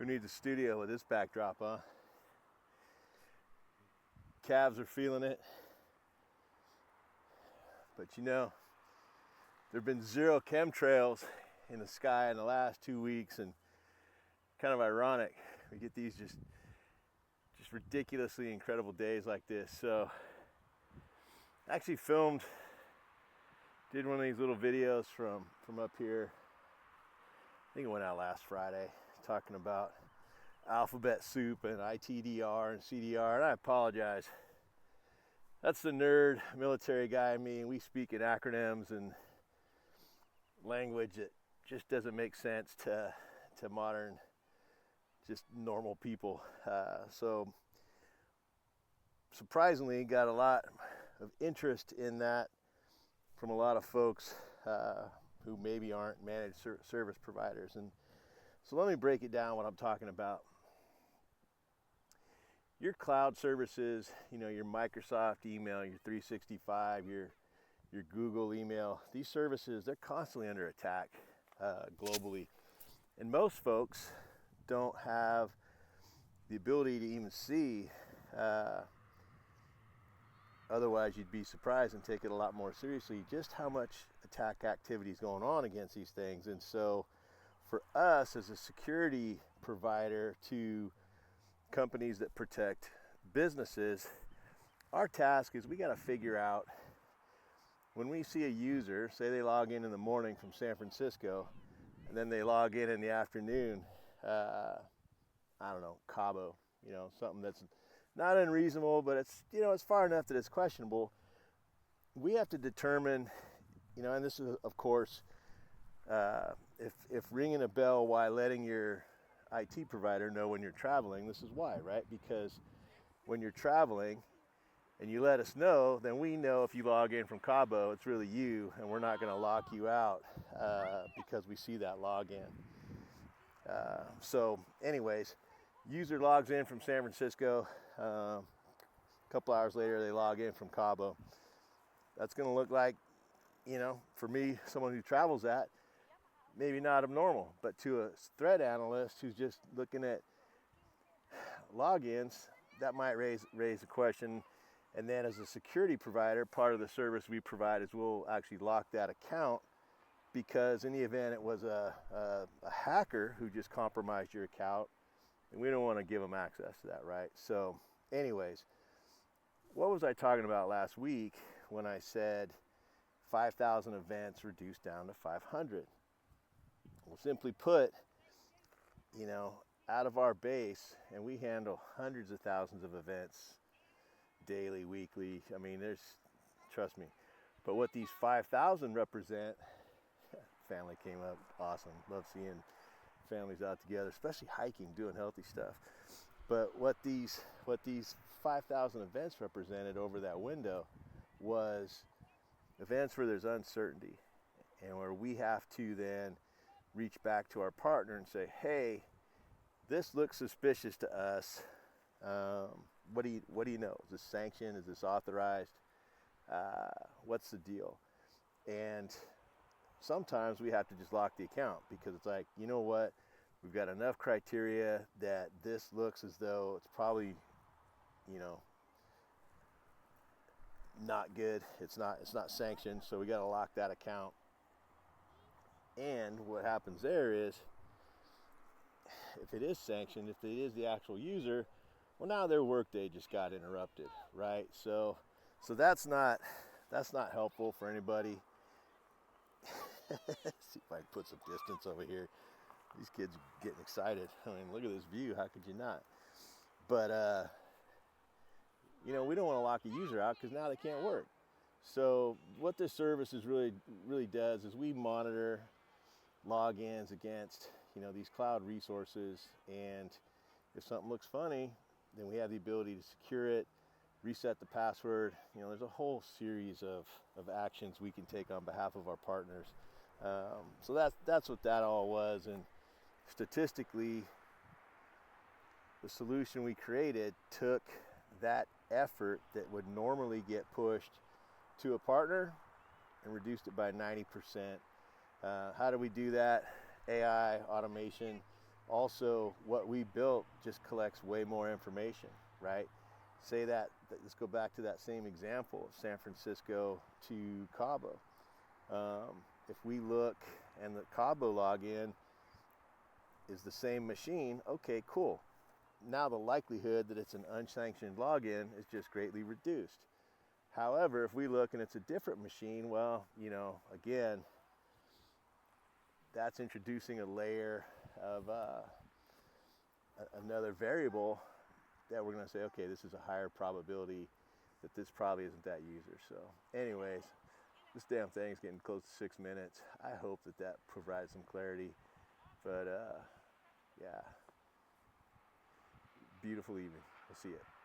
Who needs a studio with this backdrop, huh? Calves are feeling it. But you know, there have been 0 chemtrails in the sky in the last 2 weeks, and kind of ironic. We get these just ridiculously incredible days like this. So I actually did one of these little videos from up here. I think it went out last Friday, talking about alphabet soup and ITDR and CDR, and I apologize. That's the nerd military guy in me, and we speak in acronyms and language that just doesn't make sense to modern, just normal people. So surprisingly, got a lot of interest in that from a lot of folks who maybe aren't managed service providers. And so let me break it down what I'm talking about. Your cloud services, you know, your Microsoft email, your 365, your Google email, these services, they're constantly under attack globally. And most folks don't have the ability to even see, otherwise you'd be surprised and take it a lot more seriously, just how much attack activity is going on against these things. And so for us as a security provider to companies that protect businesses, our task is we got to figure out, when we see a user, say they log in the morning from San Francisco, and then they log in the afternoon, I don't know, Cabo, you know, something that's not unreasonable, but it's, you know, it's far enough that it's questionable. We have to determine, you know, and this is, of course, if ringing a bell while letting your IT provider know when you're traveling, this is why, right? Because when you're traveling and you let us know, then we know if you log in from Cabo, it's really you, and we're not going to lock you out because we see that login. So anyways, user logs in from San Francisco. A couple hours later, they log in from Cabo. That's going to look like, you know, for me, someone who travels that, maybe not abnormal, but to a threat analyst who's just looking at logins, that might raise a question. And then as a security provider, part of the service we provide is we'll actually lock that account, because in the event it was a hacker who just compromised your account, and we don't want to give them access to that, right? So anyways, what was I talking about last week when I said 5,000 events reduced down to 500? Well, simply put, you know, out of our base, and we handle hundreds of thousands of events daily, weekly. I mean, trust me. But what these 5,000 represent, family came up, awesome. Love seeing families out together, especially hiking, doing healthy stuff. But what these 5,000 events represented over that window was events where there's uncertainty, and where we have to then reach back to our partner and say, hey, this looks suspicious to us. What do you know? Is this sanctioned? Is this authorized? What's the deal? And sometimes we have to just lock the account, because it's like, you know what? We've got enough criteria that this looks as though it's probably, you know, not good. It's not sanctioned, so we got to lock that account. And what happens there is, if it is sanctioned, if it is the actual user, well, now their workday just got interrupted, right? So that's not helpful for anybody. See if I can put some distance over here. These kids are getting excited. I mean, look at this view. How could you not? But you know, we don't want to lock a user out, because now they can't work. So what this service is really does is we monitor logins against, you know, these cloud resources, and if something looks funny, then we have the ability to secure it, reset the password. You know, there's a whole series of actions we can take on behalf of our partners. So that's what that all was. And statistically, the solution we created took that effort that would normally get pushed to a partner and reduced it by 90%. How do we do that? AI, automation, Also, what we built just collects way more information, right? Say that, let's go back to that same example of San Francisco to Cabo. If we look and the Cabo login is the same machine, okay, cool. Now the likelihood that it's an unsanctioned login is just greatly reduced. However, if we look and it's a different machine, well, you know, again, that's introducing a layer of another variable that we're going to say, okay, this is a higher probability that this probably isn't that user. So anyways, this damn thing's getting close to 6 minutes. I hope that that provides some clarity. But yeah, beautiful evening. We'll see you.